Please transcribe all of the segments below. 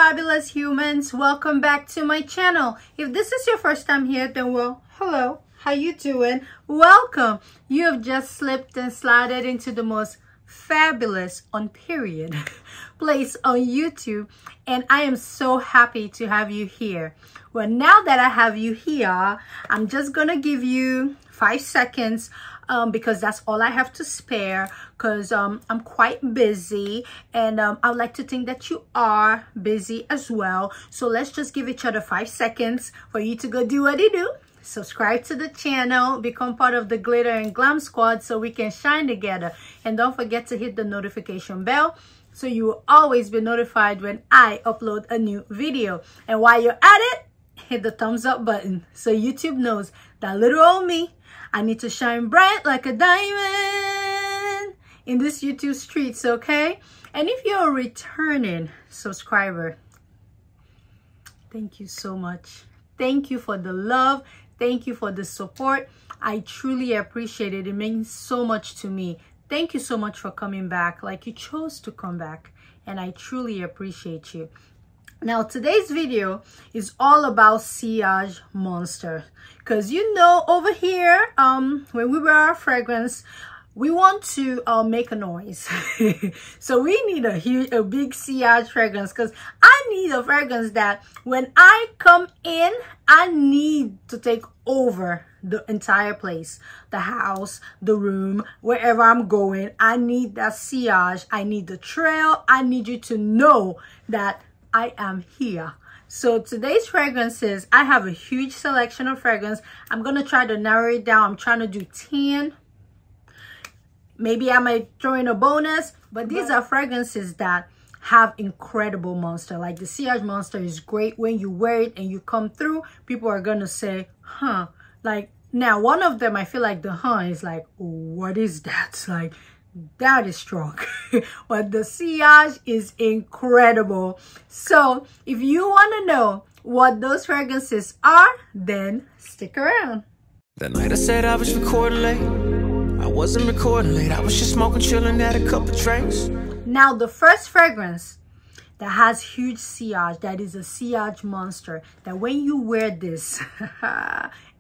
fabulous humans, welcome back to my channel. If this is your first time here, then well, hello, how you doing? Welcome. You have just slipped and slided into the most fabulous on period place on YouTube, and I am so happy to have you here. Well, now that I have you here, I'm just gonna give you 5 seconds because that's all I have to spare, because I'm quite busy, and I would like to think that you are busy as well. So let's just give each other 5 seconds for you to go do what you do. Subscribe to the channel, become part of the glitter and glam squad so we can shine together, and don't forget to hit the notification bell so you will always be notified when I upload a new video. And while you're at it, hit the thumbs up button so YouTube knows that little old me, I need to shine bright like a diamond in this YouTube streets, okay? And if you're a returning subscriber, thank you so much. Thank you for the love. Thank you for the support. I truly appreciate it. It means so much to me. Thank you so much for coming back. Like, you chose to come back, and I truly appreciate you. Now, today's video is all about Sillage Monsters, because you know, over here, when we wear our fragrance, we want to make a noise. So we need a big Sillage fragrance, because I need a fragrance that when I come in, I need to take over the entire place, the house, the room, wherever I'm going. I need that Sillage. I need the trail. I need you to know that I am here. So today's fragrances, I have a huge selection of fragrance. I'm gonna try to narrow it down. I'm trying to do 10. Maybe I might throw in a bonus, but these are fragrances that have incredible monster. Like the Sillage Monster is great. When you wear it and you come through, people are gonna say, huh. Like, now one of them, I feel like the is like, what is that? Like, that is strong. But the Sillage is incredible. So if you want to know what those fragrances are, then stick around. That night I said I was recording late. I wasn't recording late. I was just smoking, chilling, had a couple drinks. Now the first fragrance that has huge Sillage, that is a Sillage Monster, that when you wear this,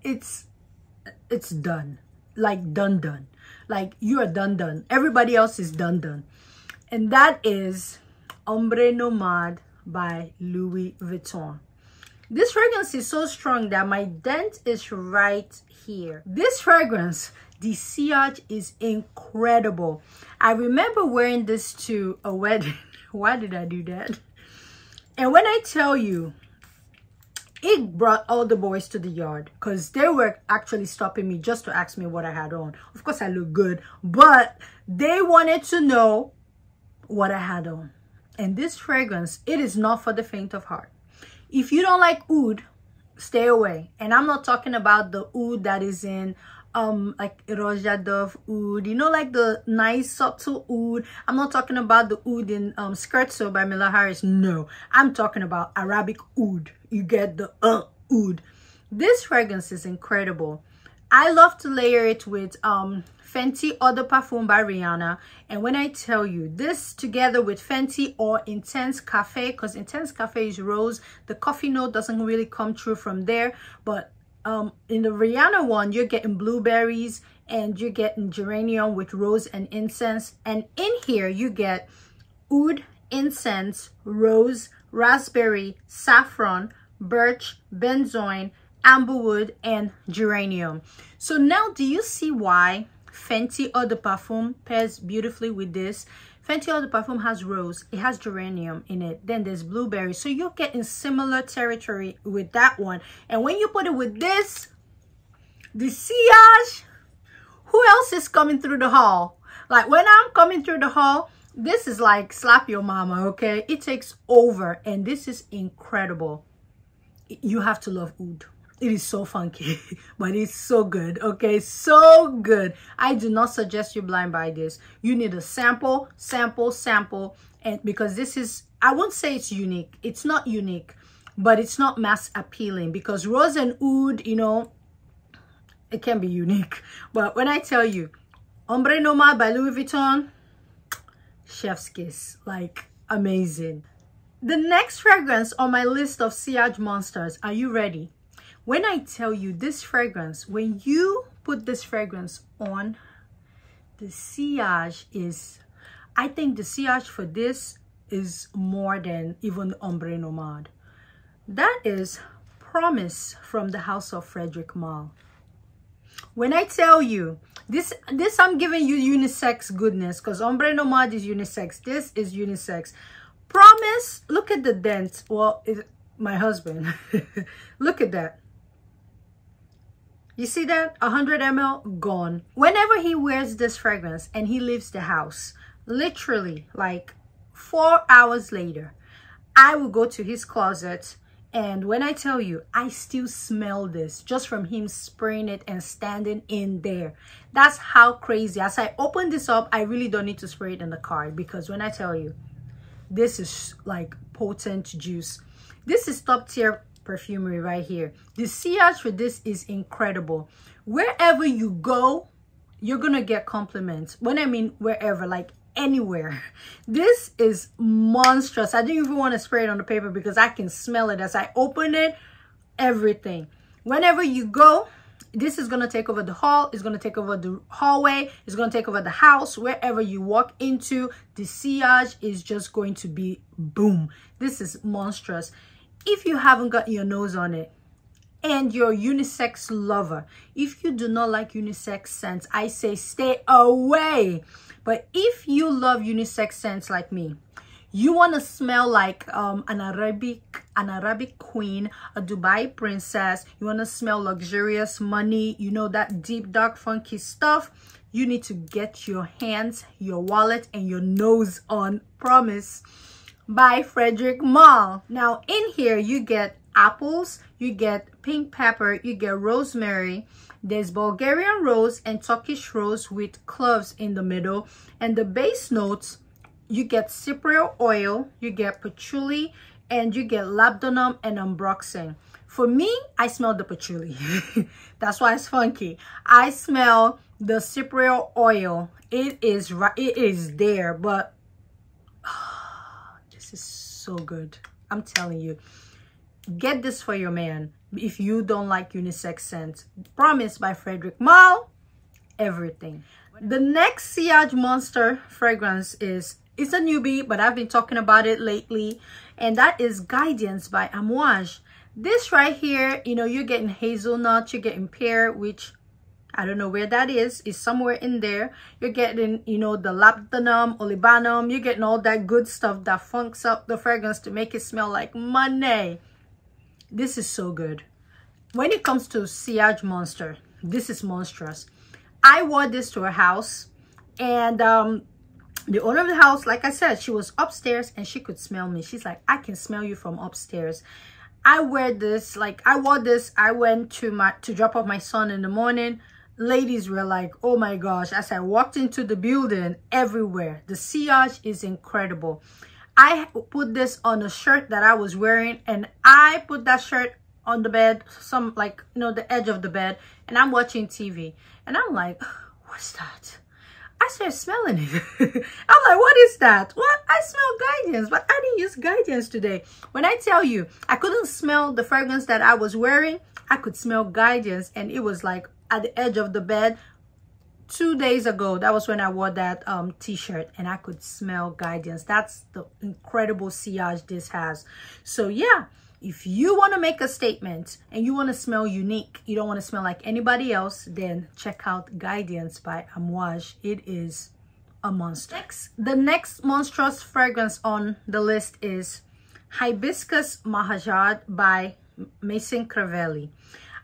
it's done. Like done. Like, you are done. Everybody else is done. And that is Ombre NAD by Louis Vuitton. This fragrance is so strong that my dent is right here. This fragrance, the Sillage, is incredible. I remember wearing this to a wedding. Why did I do that? And when I tell you, it brought all the boys to the yard, because they were actually stopping me just to ask me what I had on. Of course, I look good, but they wanted to know what I had on. And this fragrance, it is not for the faint of heart. If you don't like oud, stay away. And I'm not talking about the oud that is in like ROUGE oud, you know, like the nice subtle oud. I'm not talking about the oud in Scherzo by Mila Harris. No, I'm talking about Arabic oud. You get the oud. This fragrance is incredible. I love to layer it with Fenty Eau de Parfum by Rihanna. And when I tell you, this together with Fenty or Intense Cafe, because Intense Cafe is rose, the coffee note doesn't really come through from there, but in the Rihanna one, you're getting blueberries and you're getting geranium with rose and incense. And in here, you get oud, incense, rose, raspberry, saffron, birch, benzoin, amberwood, and geranium. So now, do you see why Fenty Eau de Parfum pairs beautifully with this? Fenty Eau de Parfum has rose, it has geranium in it, then there's blueberry. So you're getting similar territory with that one. And when you put it with this, the Sillage, who else is coming through the hall? Like, when I'm coming through the hall, this is like slap your mama, okay? It takes over, and this is incredible. You have to love oud. It is so funky, but it's so good, okay? So good. I do not suggest you blind buy this. You need a sample, and because this is, I won't say it's unique. It's not unique, but it's not mass appealing, because rose and oud, you know, it can be unique. But when I tell you, Ombre NAD by Louis Vuitton, chef's kiss, like, amazing. The next fragrance on my list of Sillage Monsters, are you ready? When I tell you this fragrance, when you put this fragrance on, the sillage is, I think the sillage for this is more than even Ombre NAD. That is Promise from the house of Frederic Malle. When I tell you, this I'm giving you unisex goodness, because Ombre NAD is unisex. This is unisex. Promise, look at the dent. Well, my husband. Look at that. You see that? 100 ml gone. Whenever he wears this fragrance and he leaves the house, literally like 4 hours later, I will go to his closet, and when I tell you, I still smell this just from him spraying it and standing in there. That's how crazy. As I open this up, I really don't need to spray it in the car, because when I tell you, this is like potent juice. This is top tier perfumery right here. The sillage for this is incredible. Wherever you go, you're gonna get compliments. When I mean wherever, like anywhere. This is monstrous. I didn't even want to spray it on the paper because I can smell it as I open it. Everything. Whenever you go, this is going to take over the hall. It's going to take over the hallway. It's going to take over the house. Wherever you walk into, the sillage is just going to be boom. This is monstrous. If you haven't got your nose on it and you're a unisex lover, if you do not like unisex scents, I say stay away. But if you love unisex scents like me, you want to smell like an Arabic queen, a Dubai princess, you want to smell luxurious money, you know, that deep, dark, funky stuff, you need to get your hands, your wallet, and your nose on Promise by Frederic Malle. Now, in here, you get apples, you get pink pepper, you get rosemary, there's Bulgarian rose and Turkish rose with cloves in the middle, and the base notes, you get cypriol oil, you get patchouli, and you get labdanum and ambroxan. For me, I smell the patchouli. That's why it's funky. I smell the cypriol oil. It is there, but this is so good. I'm telling you. Get this for your man if you don't like unisex scents. Promise by Frederic Malle. Everything. The next Sillage Monster fragrance is, it's a newbie, but I've been talking about it lately, and that is Guidance by Amouage. This right here, you know, you're getting hazelnut, you're getting pear, which I don't know where that is. It's somewhere in there. You're getting, you know, the labdanum, olibanum. You're getting all that good stuff that funks up the fragrance to make it smell like money. This is so good. When it comes to Sillage Monster, this is monstrous. I wore this to her house, and the owner of the house, like I said, she was upstairs and she could smell me. She's like, I can smell you from upstairs. I wear this, like I wore this. I went to drop off my son in the morning. Ladies were like, oh my gosh. As I walked into the building, everywhere. The sillage is incredible. I put this on a shirt that I was wearing, and I put that shirt on the bed, some like, you know, the edge of the bed, and I'm watching TV. And I'm like, what's that? I started smelling it. I'm like, what is that? What? I smell Guidance, but I didn't use Guidance today. When I tell you, I couldn't smell the fragrance that I was wearing, I could smell Guidance, and it was like at the edge of the bed. 2 days ago, that was when I wore that t-shirt, and I could smell Guidance. That's the incredible sillage this has. So yeah, if you want to make a statement and you want to smell unique, you don't want to smell like anybody else, then check out Guidance by Amouage. It is a monster. The next monstrous fragrance on the list is Hibiscus Mah by Maison CRIVELLI.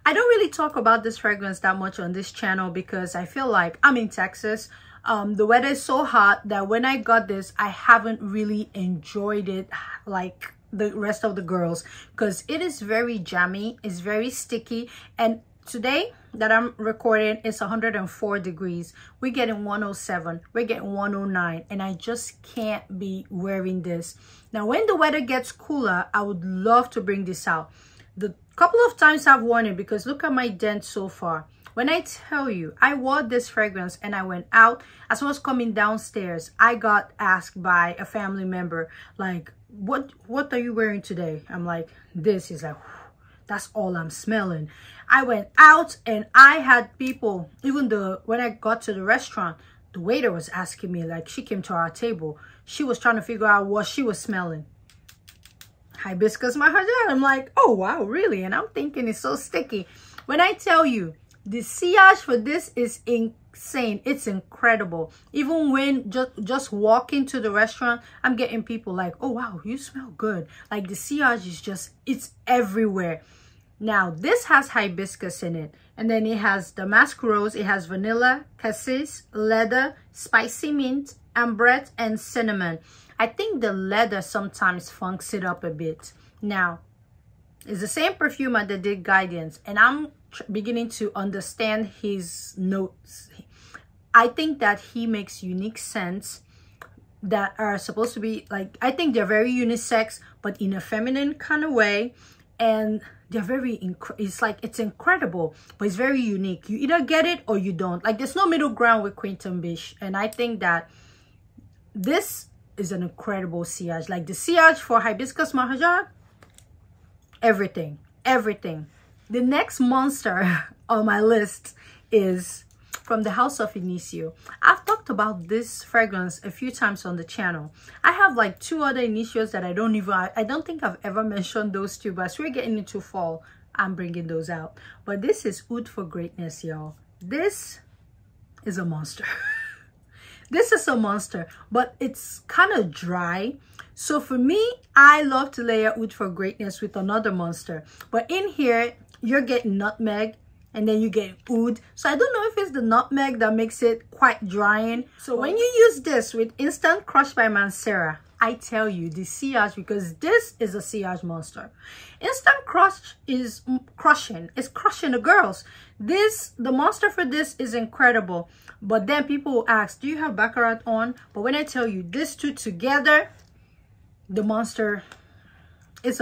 I don't really talk about this fragrance that much on this channel because I feel like I'm in Texas. The weather is so hot that when I got this, I haven't really enjoyed it like the rest of the girls, because it is very jammy, it's very sticky, and today that I'm recording, it's 104 degrees. We're getting 107, we're getting 109, and I just can't be wearing this. Now, when the weather gets cooler, I would love to bring this out. The couple of times I've worn it, because look at my dent so far. When I tell you, I wore this fragrance and I went out. As I was coming downstairs, I got asked by a family member, like, what are you wearing today? I'm like, this. He's like, that's all I'm smelling. I went out and I had people, even when I got to the restaurant, the waiter was asking me, like, she came to our table, she was trying to figure out what she was smelling. Hibiscus Mah. I'm like, oh wow, really? And I'm thinking it's so sticky. When I tell you, the sillage for this is insane. It's incredible. Even when just walking to the restaurant, I'm getting people like, oh wow, you smell good. Like the sillage is just, it's everywhere. Now this has hibiscus in it, and then it has damask rose, it has vanilla, cassis, leather, spicy mint, ambrette, and cinnamon. I think the leather sometimes funks it up a bit. Now it's the same perfumer that did Guidance, and I'm beginning to understand his notes. I think that he makes unique scents that are supposed to be like, I think they're very unisex, but in a feminine kind of way, and they're very it's like, it's incredible, but it's very unique. You either get it or you don't. Like there's no middle ground with Quentin Bish, and I think that this is an incredible sillage. Like the sillage for Hibiscus MAHAJAD, everything. The next monster on my list is from the house of INITIO. I've talked about this fragrance a few times on the channel. I have like 2 other INITIOs that I don't think I've ever mentioned those 2, but as we're getting into fall, I'm bringing those out. But this is Oud for Greatness, y'all. This is a monster. This is a monster, but it's kind of dry. So for me, I love to layer Oud for Greatness with another monster. But in here, you're getting nutmeg, and then you get oud. So I don't know if it's the nutmeg that makes it quite drying. So when you use this with Instant Crush by Mancera, I tell you, the sillage, because this is a sillage monster. Instant Crush is crushing. It's crushing the girls. The monster for this is incredible. But then people will ask, do you have BACCARAT on? But when I tell you, these 2 together, the monster is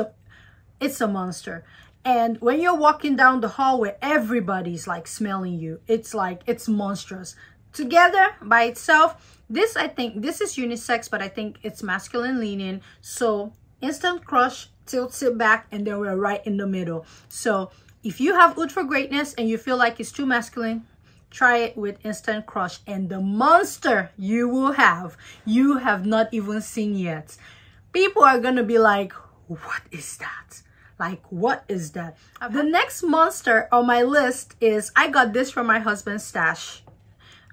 it's a monster. And when you're walking down the hallway, everybody's like smelling you. It's like, it's monstrous. Together, by itself, this, I think, this is unisex, but I think it's masculine leaning. So Instant Crush tilts it back, and then we're right in the middle. So if you have Oud for Greatness and you feel like it's too masculine, try it with Instant Crush. And the monster you will have, you have not even seen yet. People are going to be like, what is that? Like, what is that? The next monster on my list is, I got this from my husband's stash.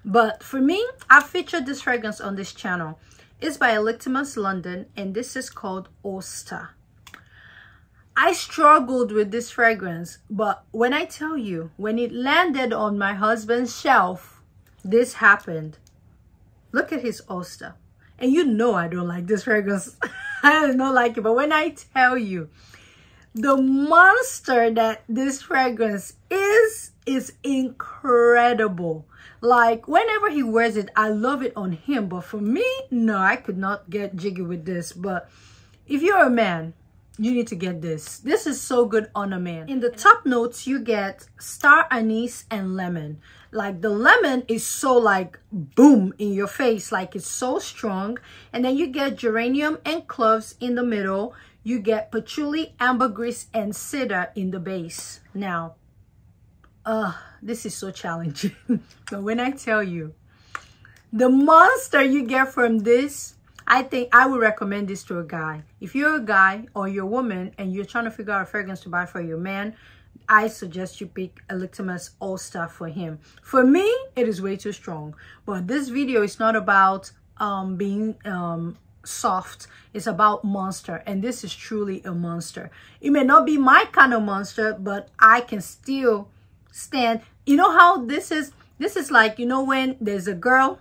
But for me, I've featured this fragrance on this channel. It's by ELECTIMUSS London, and this is called AUSTER. I struggled with this fragrance, but when I tell you, when it landed on my husband's shelf, this happened. Look at his AUSTER. And you know I don't like this fragrance. I don't like it, but when I tell you, the monster that this fragrance is incredible. Like, whenever he wears it, I love it on him. But for me, no, I could not get jiggy with this. But if you're a man, you need to get this. This is so good on a man. In the top notes, you get star anise and lemon. Like, the lemon is so like boom in your face. Like, it's so strong. And then you get geranium and cloves in the middle. You get patchouli, ambergris, and cedar in the base. Now, this is so challenging. But when I tell you, the monster you get from this, I think I would recommend this to a guy. If you're a guy or you're a woman and you're trying to figure out a fragrance to buy for your man, I suggest you pick ELECTIMUSS AUSTER for him. For me, it is way too strong. But this video is not about being soft. It's about monster, and this is truly a monster. It may not be my kind of monster, but I can still stand. You know how this is like, you know, when there's a girl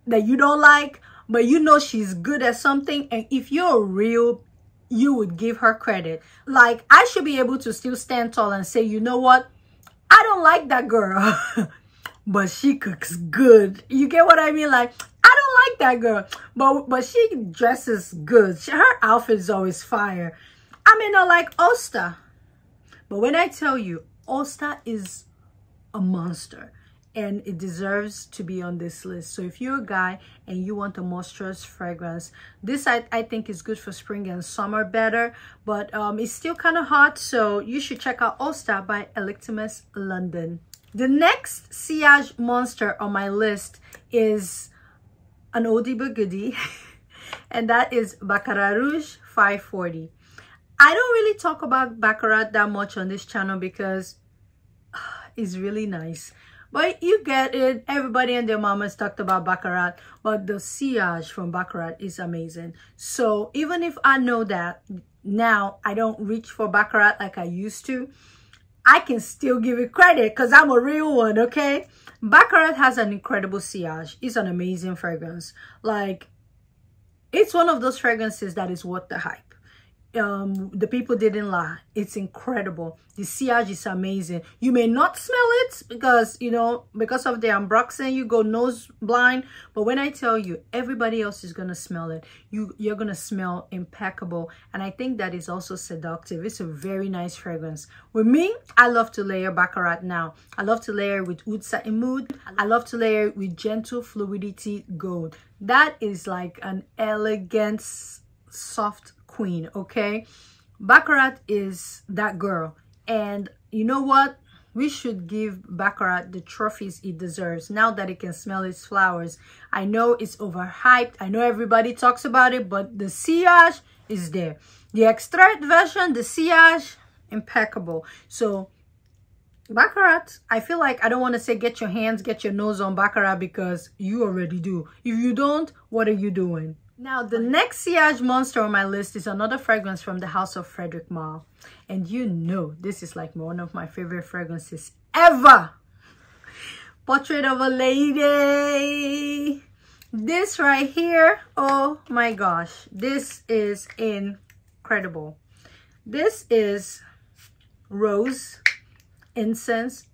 that you don't like, but you know she's good at something, and if you're real, you would give her credit. Like, I should be able to still stand tall and say, you know what, I don't like that girl but she cooks good. You get what I mean? Like, I don't like that girl, but she dresses good. Her outfit is always fire. I may not like AUSTER, but when I tell you, AUSTER is a monster. and it deserves to be on this list. So if you're a guy and you want a moisturous fragrance, this I think is good for spring and summer better, but it's still kind of hot, so you should check out AUSTER by ELECTIMUSS London. The next Sillage Monster on my list is an oldie but goodie, and that is BACCARAT Rouge 540. I don't really talk about BACCARAT that much on this channel because it's really nice. But you get it. Everybody and their mamas talked about BACCARAT, but the sillage from BACCARAT is amazing. So even if I know that now I don't reach for BACCARAT like I used to, I can still give it credit because I'm a real one, okay? BACCARAT has an incredible sillage. It's an amazing fragrance. Like, it's one of those fragrances that is worth the hype. The people didn't lie. It's incredible. The sillage is amazing. You may not smell it because, you know, because of the ambroxan, you go nose blind. But when I tell you, everybody else is going to smell it. You're going to smell impeccable. And I think that is also seductive. It's a very nice fragrance. With me, I love to layer BACCARAT now. I love to layer with Oud Satin Mood. I love to layer with Gentle Fluidity Gold. That is like an elegant, soft queen, okay? BACCARAT is that girl, and you know what? We should give BACCARAT the trophies it deserves now that it can smell its flowers. I know it's overhyped. I know everybody talks about it, but the sillage is there. The extract version, the sillage, impeccable. So BACCARAT, I feel like I don't want to say get your hands, get your nose on BACCARAT because you already do. If you don't, what are you doing? Now, the next Sillage Monster on my list is another fragrance from the house of Frederic Malle. And you know, this is like one of my favorite fragrances ever. Portrait of a Lady. This right here, oh my gosh, this is incredible. This is rose, incense.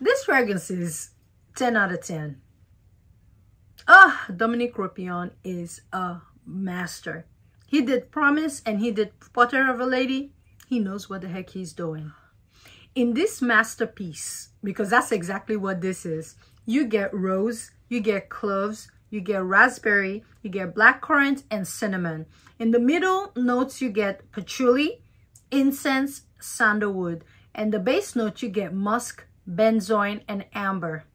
This fragrance is 10 out of 10. Dominique Ropion is a master. He did Promise and he did Portrait of a Lady. He knows what the heck he's doing. In this masterpiece, because that's exactly what this is, you get rose, you get cloves, you get raspberry, you get blackcurrant and cinnamon. In the middle notes, you get patchouli, incense, sandalwood. And the base note, you get musk, benzoin, and amber.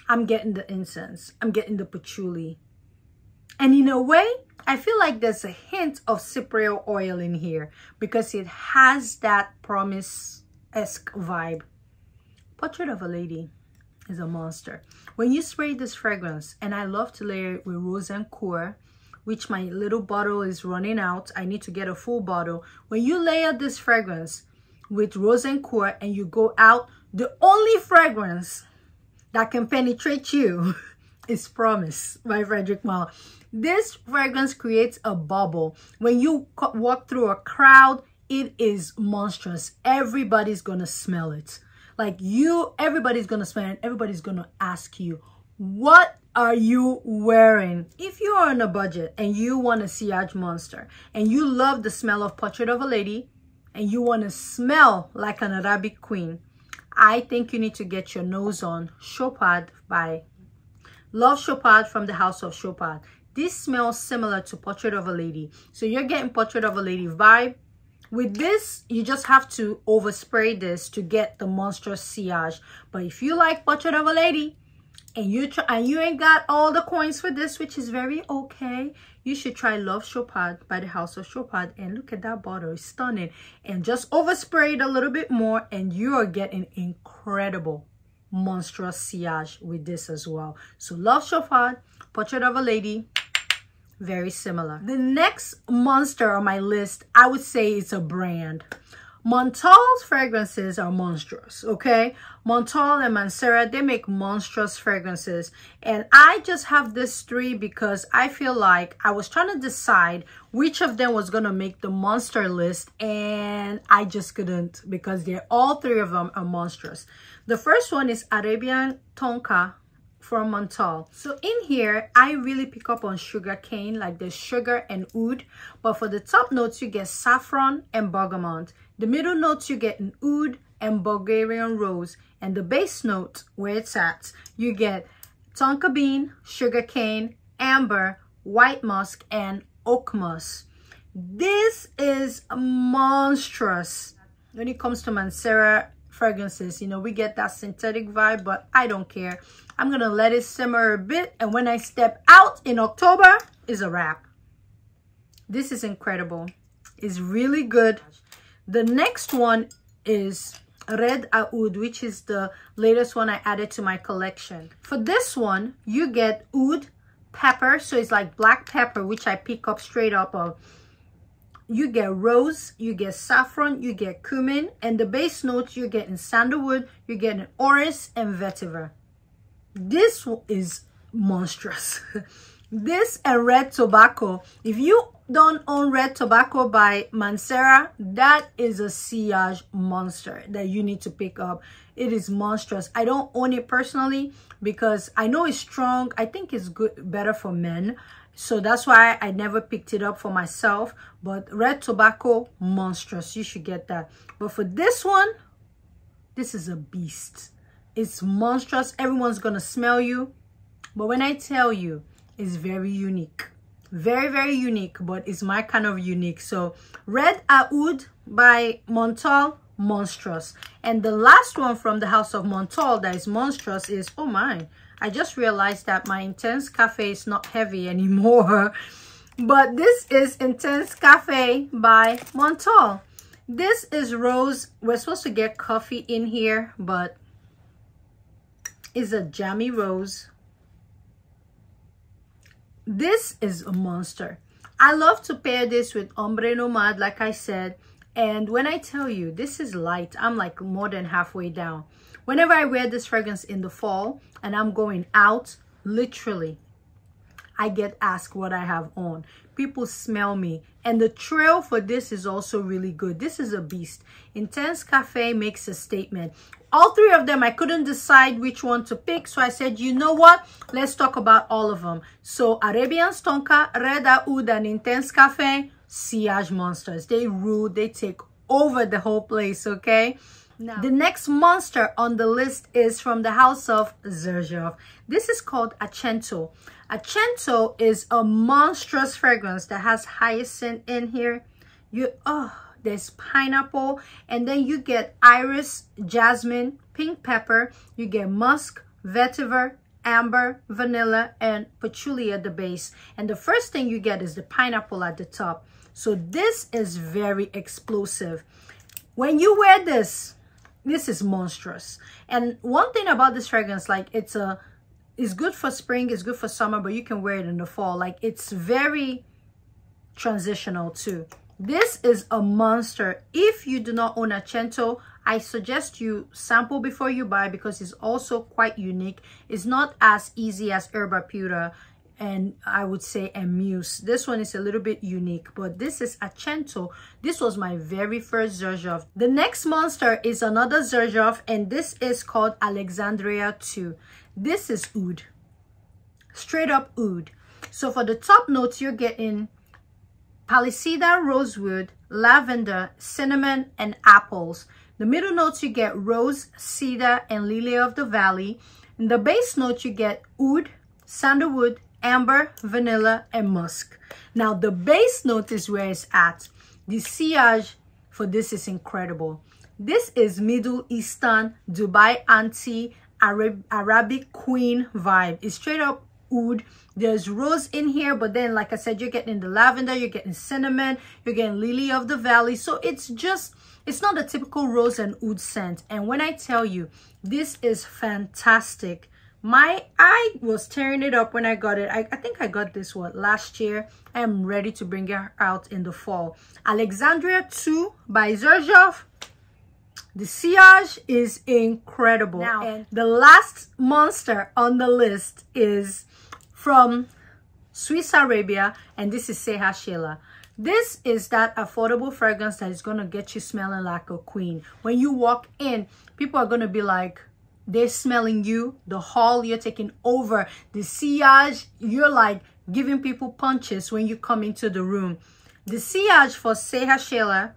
I'm getting the incense. I'm getting the patchouli. And in a way, I feel like there's a hint of cypriol oil in here because it has that Promise-esque vibe. Portrait of a Lady is a monster. When you spray this fragrance, and I love to layer it with Rose and Coeur, which my little bottle is running out. I need to get a full bottle. When you layer this fragrance with Rose and Coeur and you go out, the only fragrance that can penetrate you is Promise by Frederic Malle. This fragrance creates a bubble. When you walk through a crowd, it is monstrous. Everybody's gonna smell it. Like everybody's gonna smell it. Everybody's gonna ask you, what are you wearing? If you are on a budget and you want a Sillage Monster and you love the smell of Portrait of a Lady and you want to smell like an Arabic queen, I think you need to get your nose on Chopard by Love Chopard from the house of Chopard. This smells similar to Portrait of a Lady. So you're getting Portrait of a Lady vibe. With this, you just have to overspray this to get the monstrous sillage. But if you like Portrait of a Lady and you ain't got all the coins for this, which is very okay, you should try Love Chopard by the house of Chopard. And look at that bottle, it's stunning. And just overspray it a little bit more and you are getting incredible monstrous sillage with this as well. So Love Chopard, Portrait of a Lady, very similar. The next monster on my list, I would say it's a brand. Montale's fragrances are monstrous, okay? Montale and Mancera, they make monstrous fragrances. And I just have this three because I feel like I was trying to decide which of them was going to make the monster list. And I just couldn't because all three of them are monstrous. The first one is Arabian Tonka from Montale. So in here, I really pick up on sugar cane, like the sugar and oud. But for the top notes, you get saffron and bergamot. The middle notes you get in oud and Bulgarian rose. And the base note, where it's at, you get tonka bean, sugarcane, amber, white musk, and oak musk. This is monstrous. When it comes to Mancera fragrances, you know, we get that synthetic vibe, but I don't care. I'm gonna let it simmer a bit, and when I step out in October, is a wrap. This is incredible. It's really good. The next one is Red Oud, which is the latest one I added to my collection. For this one, you get oud, pepper, so it's like black pepper, which I pick up straight up of. You get rose, you get saffron, you get cumin, and the base notes you get in sandalwood, you get in orris and vetiver. This is monstrous. This and red tobacco. If you don't own red tobacco by Mancera, that is a sillage monster that you need to pick up. It is monstrous. I don't own it personally because I know it's strong. I think it's good, better for men. So that's why I never picked it up for myself. But red tobacco, monstrous. You should get that. But for this one, this is a beast. It's monstrous. Everyone's gonna smell you. But when I tell you, it's very unique. Very, very unique, but it's my kind of unique. So Red Oud by Montale, monstrous. And the last one from the house of Montale that is monstrous is, oh my, I just realized that my Intense Cafe is not heavy anymore. But this is Intense Cafe by Montale. This is rose. We're supposed to get coffee in here, but it's a jammy rose. This is a monster. I love to pair this with Ombre NAD, like I said. And when I tell you, this is light. I'm like more than halfway down. Whenever I wear this fragrance in the fall and I'm going out, literally, I get asked what I have on. People smell me. And the trail for this is also really good. This is a beast. Intense Cafe makes a statement. All three of them, I couldn't decide which one to pick. So I said, you know what? Let's talk about all of them. So Arabian Tonka, Red Oud, and Intense Cafe, Sillage Monsters. They rule, they take over the whole place, okay? Now, the next monster on the list is from the house of XERJOFF. This is called ACCENTO. ACCENTO is a monstrous fragrance that has hyacinth in here. There's pineapple, and then you get iris, jasmine, pink pepper. You get musk, vetiver, amber, vanilla, and patchouli at the base. And the first thing you get is the pineapple at the top. So this is very explosive. When you wear this, this is monstrous. And one thing about this fragrance, like it's good for spring, it's good for summer, but you can wear it in the fall. Like it's very transitional too. This is a monster. If you do not own ACCENTO, I suggest you sample before you buy because it's also quite unique. It's not as easy as Herba Pura and I would say Amuse. This one is a little bit unique, but this is ACCENTO. This was my very first XERJOFF. The next monster is another XERJOFF, and this is called Alexandria 2. This is oud. Straight up oud. So for the top notes, you're getting Palisida, rosewood, lavender, cinnamon, and apples. The middle notes you get rose, cedar, and lily of the valley. In the base notes you get oud, sandalwood, amber, vanilla, and musk. Now the base note is where it's at. The sillage for this is incredible. This is Middle Eastern, Dubai Auntie, Arabic Queen vibe. It's straight up oud. There's rose in here, but then like I said, you're getting the lavender, you're getting cinnamon, you're getting lily of the valley. So it's not a typical rose and oud scent. And when I tell you, this is fantastic. I was tearing it up when I got it. I think I got this last year. I am ready to bring it out in the fall. Alexandria 2 by XERJOFF. The sillage is incredible. Now, and the last monster on the list is from Swiss Arabia, and this is SEHR. This is that affordable fragrance that is going to get you smelling like a queen. When you walk in, people are going to be like, they're smelling you. The hall, you're taking over. The sillage, you're like giving people punches when you come into the room. The sillage for SEHR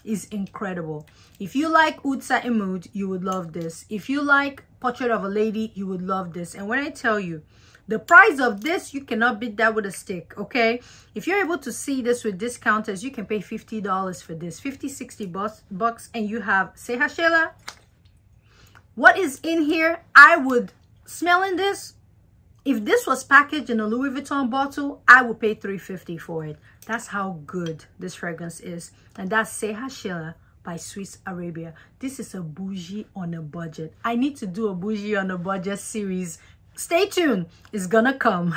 is incredible. If you like Oud Satin Mood, you would love this. If you like Portrait of a Lady, you would love this. And when I tell you, the price of this, you cannot beat that with a stick, okay? If you're able to see this with discounters, you can pay $50 for this, 50, 60 bucks, and you have SEHR SHEILA. What is in here? I would, smelling this, if this was packaged in a Louis Vuitton bottle, I would pay $350 for it. That's how good this fragrance is. And that's SEHR SHEILA by Swiss Arabia. This is a bougie on a budget. I need to do a bougie on a budget series. Stay tuned. It's gonna come.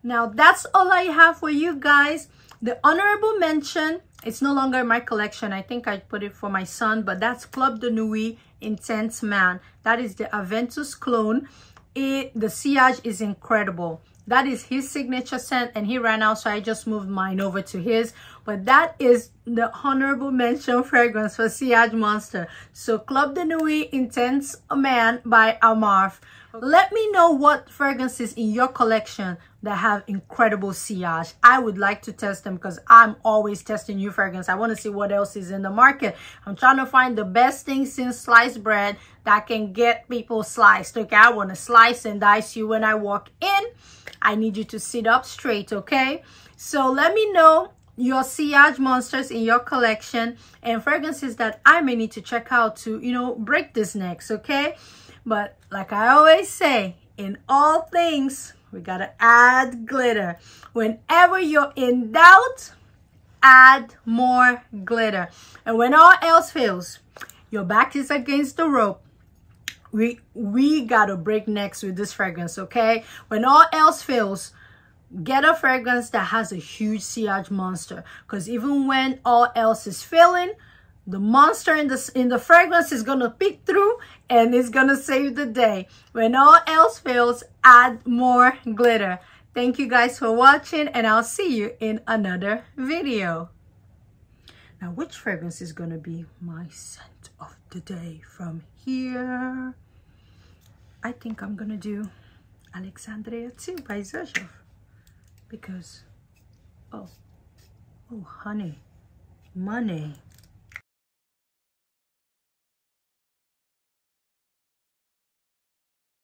Now, that's all I have for you guys. The honorable mention, it's no longer in my collection. I think I put it for my son, but that's Club de Nuit Intense Man. That is the Aventus clone. The sillage is incredible. That is his signature scent, and he ran out, so I just moved mine over to his. But that is the honorable mention fragrance for Sillage Monster. So Club de Nuit Intense Man by ARMAF. Let me know what fragrances in your collection that have incredible sillage. I would like to test them because I'm always testing new fragrance. I want to see what else is in the market. I'm trying to find the best thing since sliced bread that can get people sliced. Okay, I want to slice and dice you when I walk in. I need you to sit up straight, okay? So let me know your Sillage Monsters in your collection and fragrances that I may need to check out to, you know, break this next, okay? But like I always say, in all things, we gotta add glitter. Whenever you're in doubt, add more glitter. And when all else fails, your back is against the rope, we gotta break necks with this fragrance, okay? When all else fails, get a fragrance that has a huge Sillage Monster, because even when all else is failing, the monster in the fragrance is gonna peek through and it's gonna save the day. When all else fails, add more glitter. Thank you guys for watching, and I'll see you in another video. Now, which fragrance is gonna be my scent of the day from here? I think I'm gonna do Alexandria too by XERJOFF, because oh honey, money.